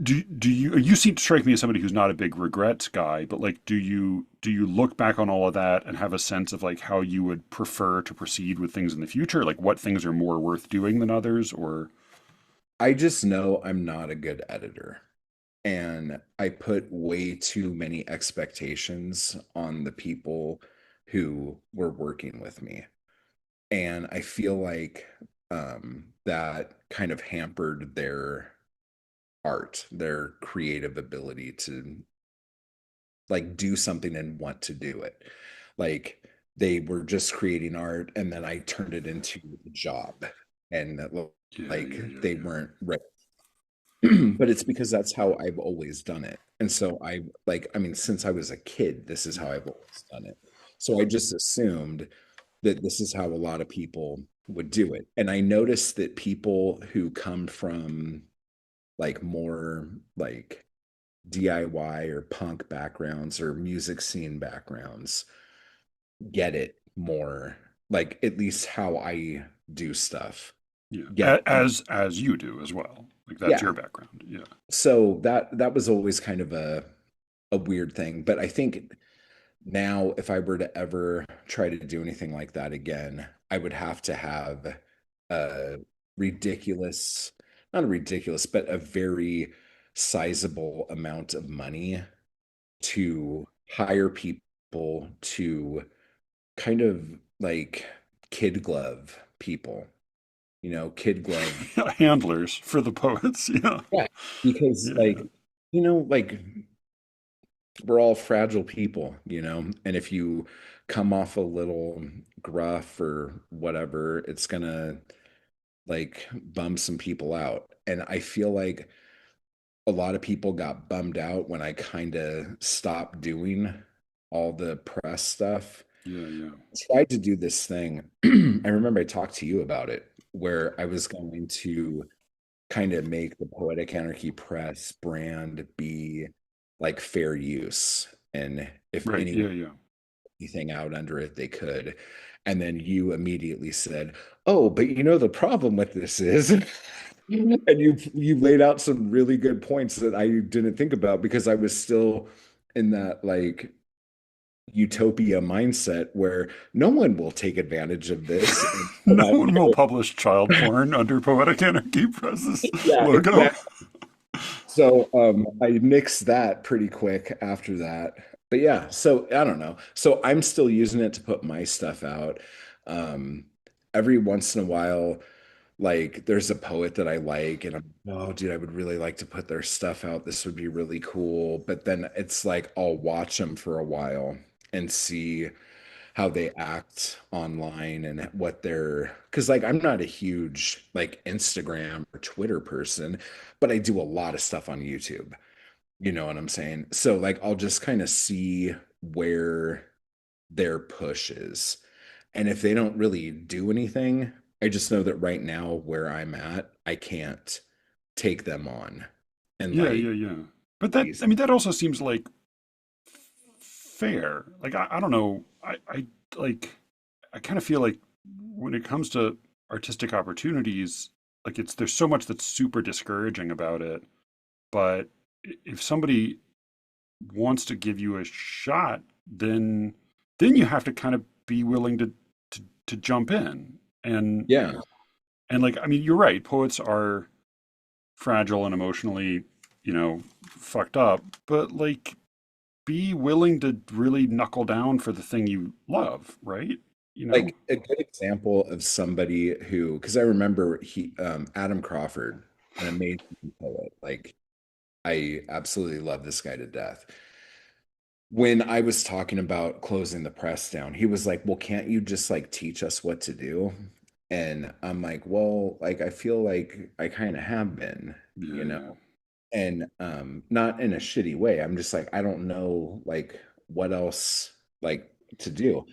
Do you seem to strike me as somebody who's not a big regrets guy, but like, do you look back on all of that and have a sense of like how you would prefer to proceed with things in the future, like what things are more worth doing than others, or? I just know I'm not a good editor. And I put way too many expectations on the people who were working with me. And I feel like that kind of hampered their art, their creative ability to like do something and want to do it. Like they were just creating art and then I turned it into a job. And that Yeah, like yeah, yeah, they yeah. weren't ready. But it's because that's how I've always done it. And so I like, I mean, since I was a kid, this is how I've always done it. So I just assumed that this is how a lot of people would do it. And I noticed that people who come from like more like DIY or punk backgrounds or music scene backgrounds get it more, like at least how I do stuff. Yeah. get As you do as well. Like that's yeah. your background. Yeah. So that was always kind of a weird thing. But I think now if I were to ever try to do anything like that again, I would have to have a ridiculous, not a ridiculous, but a very sizable amount of money to hire people to kind of like kid glove people, kid glove. Handlers for the poets. Yeah. Yeah. Because Yeah. Yeah. like, like we're all fragile people, and if you come off a little gruff or whatever, it's gonna like bum some people out. And I feel like a lot of people got bummed out when I kind of stopped doing all the press stuff. Yeah. Yeah. I tried to do this thing. I remember I talked to you about it, where I was going to kind of make the Poetic Anarchy Press brand be like fair use. And if Right. anyone Yeah. Yeah. anything out under it, they could. And then you immediately said, "Oh, but the problem with this is," and you laid out some really good points that I didn't think about because I was still in that like utopia mindset where no one will take advantage of this. And No one will publish child porn under Poetic Anarchy Press's yeah, logo. exactly. So I mixed that pretty quick after that. But yeah, so I don't know. So I'm still using it to put my stuff out. Um, every once in a while, like there's a poet that I like, and I'm, oh, dude, I would really like to put their stuff out. This would be really cool. But then it's like I'll watch them for a while and see how they act online and what they're because like I'm not a huge like Instagram or Twitter person, but I do a lot of stuff on YouTube. You know what I'm saying? So like I'll just kind of see where their push is. And if they don't really do anything, I just know that right now where I'm at, I can't take them on and Yeah. like Yeah. Yeah. But that, these. I mean, that also seems like fair. Like, I don't know. Like, I kind of feel like when it comes to artistic opportunities, like there's so much that's super discouraging about it. But if somebody wants to give you a shot, then you have to kind of be willing to jump in. Yeah. And like, I mean, you're right. Poets are fragile and emotionally, fucked up, but like be willing to really knuckle down for the thing you love, right? You know? Like a good example of somebody who, because I remember Adam Crawford, an amazing poet. Like I absolutely love this guy to death. When I was talking about closing the press down, he was like, "Well, can't you just like teach us what to do?" And I'm like, "Well, like I feel like I kind of have been, Yeah, you know, yeah. and not in a shitty way. I'm just like I don't know like what else like to do."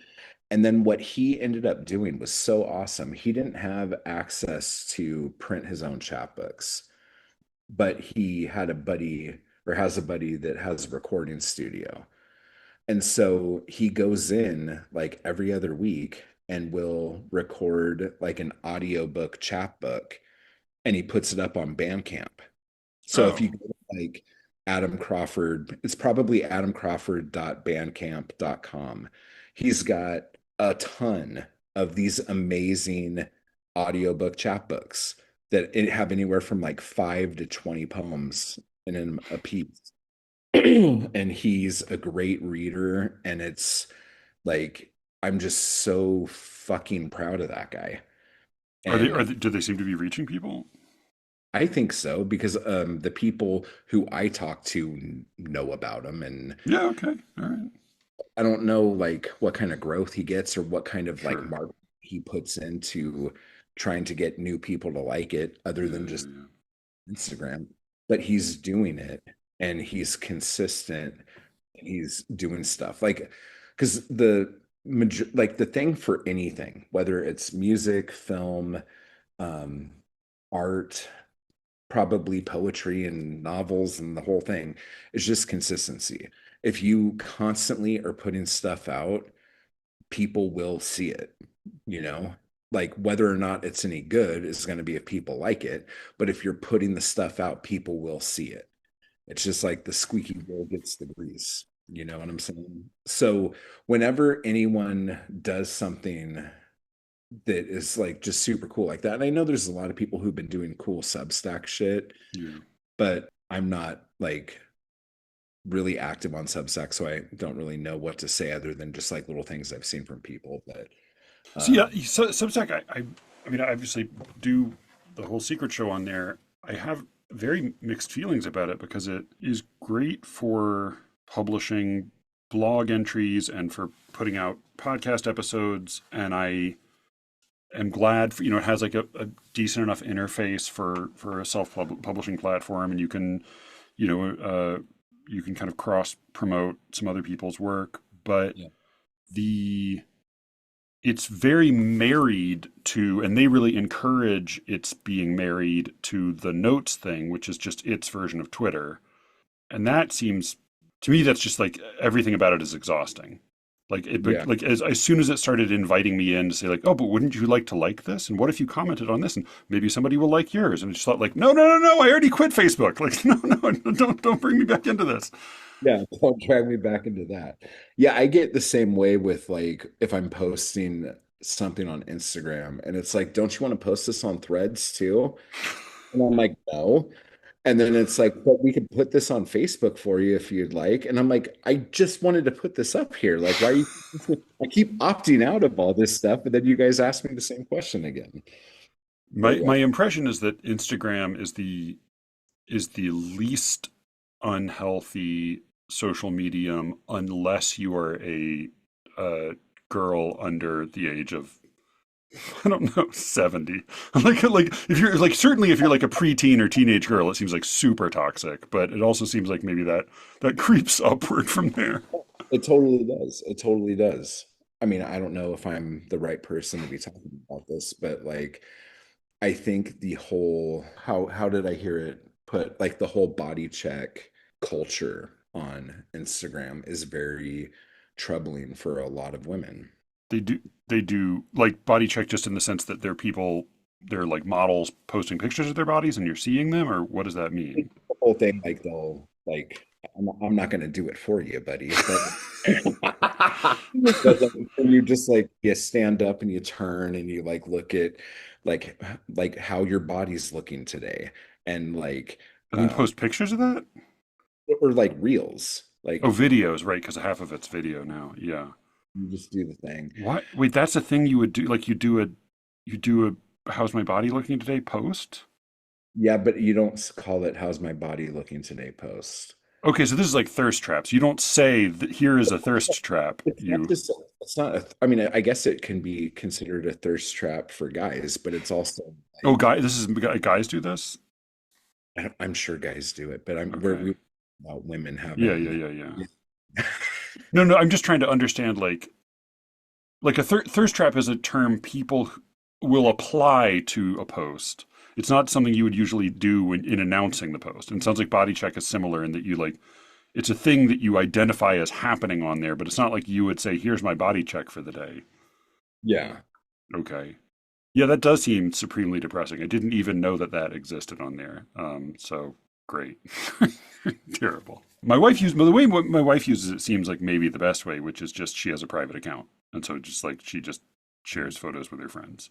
And then what he ended up doing was so awesome. He didn't have access to print his own chapbooks, but he had a buddy or has a buddy that has a recording studio. And so he goes in like every other week and will record like an audiobook chapbook and he puts it up on Bandcamp. So if Oh, you go to, like Adam Crawford, it's probably adamcrawford.bandcamp.com. He's got a ton of these amazing audiobook chapbooks that have anywhere from like 5 to 20 poems in a piece. And he's a great reader, and it's like I'm just so fucking proud of that guy. And do they seem to be reaching people? I think so because the people who I talk to know about him, and Yeah, okay. All right. I don't know like what kind of growth he gets or what kind of like Sure. mark he puts into trying to get new people to like it other Yeah, than yeah, just yeah. Instagram. But he's doing it and he's consistent and he's doing stuff like because like the thing for anything, whether it's music, film, um, art, probably poetry and novels and the whole thing is just consistency. If you constantly are putting stuff out, people will see it, you know? like whether or not it's any good is going to be if people like it. But if you're putting the stuff out, people will see it. It's just like the squeaky wheel gets the grease. You know what I'm saying? So whenever anyone does something that is like just super cool like that, and I know there's a lot of people who've been doing cool Substack shit, Yeah. but I'm not like really active on Substack, so I don't really know what to say other than just like little things I've seen from people. But So yeah, um, so, Substack. I mean, I obviously do the whole secret show on there. I have very mixed feelings about it because it is great for publishing blog entries and for putting out podcast episodes, and I am glad for, it has like a decent enough interface for a self publishing platform, and you know you can kind of cross promote some other people's work, but yeah, the it's very married to, and they really encourage its being married to the notes thing, which is just its version of Twitter. And that seems to me, that's just like everything about it is exhausting. yeah, Like as soon as it started inviting me in to say like, oh, but wouldn't you like this? And what if you commented on this? And maybe somebody will like yours. And I just thought like, no, no, no, no, I already quit Facebook. Like, no, no, don't bring me back into this. yeah. Don't drag me back into that. Yeah, I get the same way with like if I'm posting something on Instagram and it's like, don't you want to post this on Threads too? And I'm like, no. And then it's like, but we could put this on Facebook for you if you'd like. And I'm like, I just wanted to put this up here. Like, why are you? I keep opting out of all this stuff, and then you guys ask me the same question again. But yeah, My impression is that Instagram is the least unhealthy social medium unless you are a girl under the age of I don't know 70. Like if you're like certainly if you're like a preteen or teenage girl, it seems like super toxic. But it also seems like maybe that creeps upward from there. it totally does. It totally does. I mean, I don't know if I'm the right person to be talking about this, but like, I think the whole how did I hear it put? Like the whole body check culture on Instagram is very troubling for a lot of women. They do they do like body check just in the sense that they're like models posting pictures of their bodies and you're seeing them, or what does that mean? The whole thing, like they'll like, I'm not going to do it for you, buddy, but but like, when you just like you stand up and you turn and you like look at like how your body's looking today, and like And then um post pictures of that? or like reels, Oh, like videos, right? Because half of it's video now. Yeah. you just do the thing. What? Wait, that's a thing you would do? Like you do a how's my body looking today post? Yeah, but you don't call it "How's my body looking today" post. Okay, so this is like thirst traps. You don't say that here is a thirst trap. It's not You just, it's not, I mean, I guess it can be considered a thirst trap for guys, but it's also oh, like, guys do this? I'm sure guys do it, but Okay. we about women Yeah, having, yeah. yeah. No, no, I'm just trying to understand like a thirst trap is a term people will apply to a post. It's not something you would usually do in announcing the post. And it sounds like body check is similar in that you like it's a thing that you identify as happening on there, but it's not like you would say, "Here's my body check for the day." Yeah. Okay. Yeah, that does seem supremely depressing. I didn't even know that that existed on there. So great. Terrible. The way my wife uses it seems like maybe the best way, which is just she has a private account. And so just like she just shares photos with her friends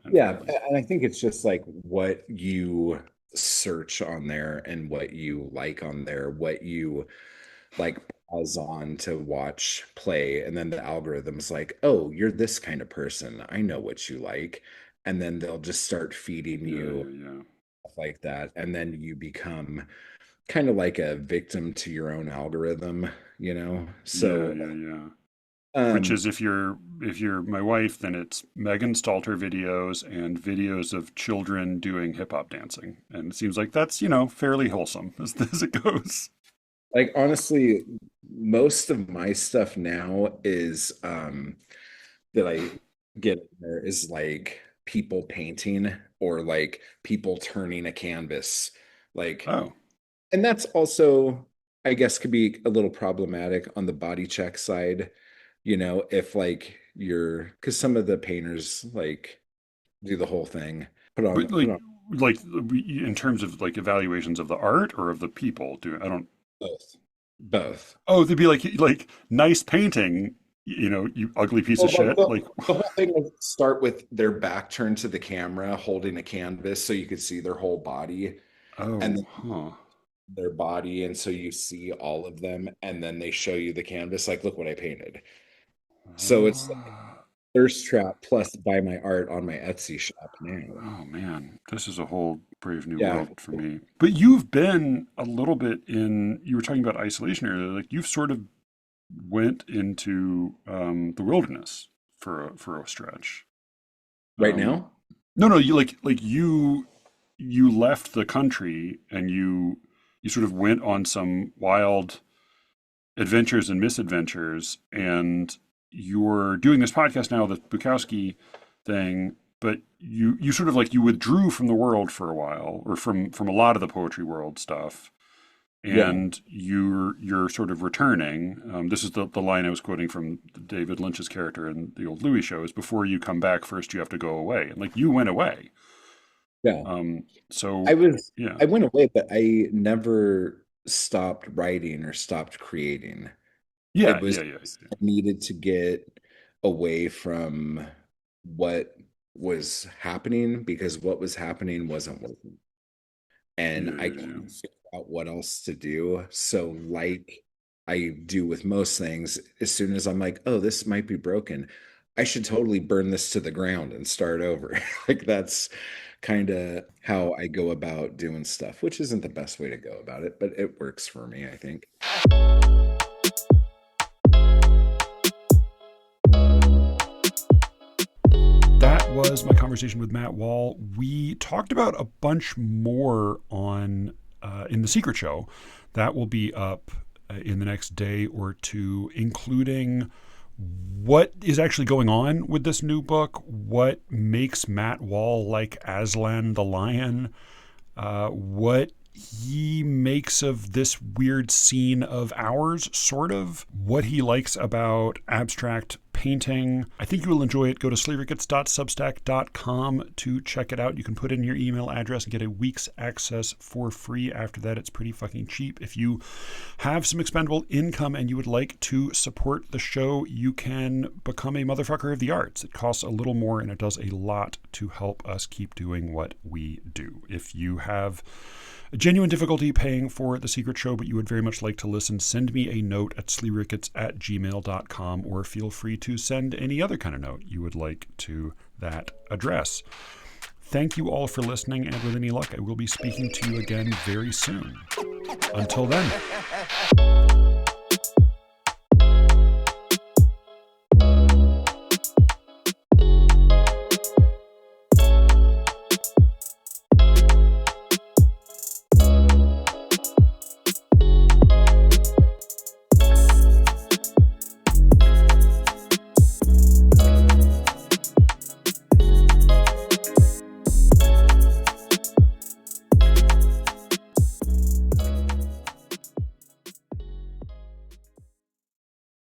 and Yeah, family. and I think it's just like what you search on there and what you like on there, what you like pause on to watch play, and then the algorithm's like, oh, you're this kind of person. I know what you like. And then they'll just start feeding Yeah, you yeah, yeah. stuff like that. And then you become kind of like a victim to your own algorithm, you know? Yeah, So, yeah, yeah. Which um, is if you're my wife, then it's Megan Stalter videos and videos of children doing hip hop dancing. And it seems like that's, fairly wholesome as it goes. like honestly, most of my stuff now is that I get in there is like people painting or like people turning a canvas. Like, Oh. and that's also, I guess, could be a little problematic on the body check side, if like you're, because some of the painters, like, do the whole thing. But Put like, on like in terms of like evaluations of the art or of the people, do I don't. both. Both. Oh, they'd be like nice painting, you ugly piece of Well, like shit. Like, the whole thing would start with their back turned to the camera, holding a canvas so you could see their whole body, and oh, then huh. their body, and so you see all of them, and then they show you the canvas, like, look what I painted. So it's like Ah. thirst trap plus buy my art on my Etsy shop now. Oh man, this is a whole brave new Yeah. world for me. But you've been a little bit in. You were talking about isolation earlier. Like you've sort of went into the wilderness for a stretch. Right Um, now? no, no, you left the country and you sort of went on some wild adventures and misadventures, and you're doing this podcast now, the Bukowski thing, but you sort of like you withdrew from the world for a while, or from a lot of the poetry world stuff, Yeah. and you're sort of returning. This is the line I was quoting from David Lynch's character in the old Louis show: is before you come back, first you have to go away, and like you went away. Yeah. I So was yeah, I went away, but I never stopped writing or stopped creating. yeah, It was yeah, yeah, I needed to get away from what was happening because what was happening wasn't working. And yeah, I yeah, yeah. couldn't figure out what else to do. So, like I do with most things, as soon as I'm like, oh, this might be broken, I should totally burn this to the ground and start over. Like that's kind of how I go about doing stuff, which isn't the best way to go about it, but it works for me, I think. That was my conversation with Matt Wall. We talked about a bunch more on in the Secret Show. That will be up in the next day or two, including what is actually going on with this new book, what makes Matt Wall like Aslan the lion, what he makes of this weird scene of ours, sort of, what he likes about abstract painting. I think you will enjoy it. Go to sleerickets.substack.com to check it out. You can put in your email address and get a week's access for free. After that, it's pretty fucking cheap. If you have some expendable income and you would like to support the show, you can become a motherfucker of the arts. It costs a little more and it does a lot to help us keep doing what we do. If you have a genuine difficulty paying for The Secret Show, but you would very much like to listen, send me a note at sleerickets@gmail.com, or feel free to send any other kind of note you would like to that address. Thank you all for listening, and with any luck, I will be speaking to you again very soon. Until then.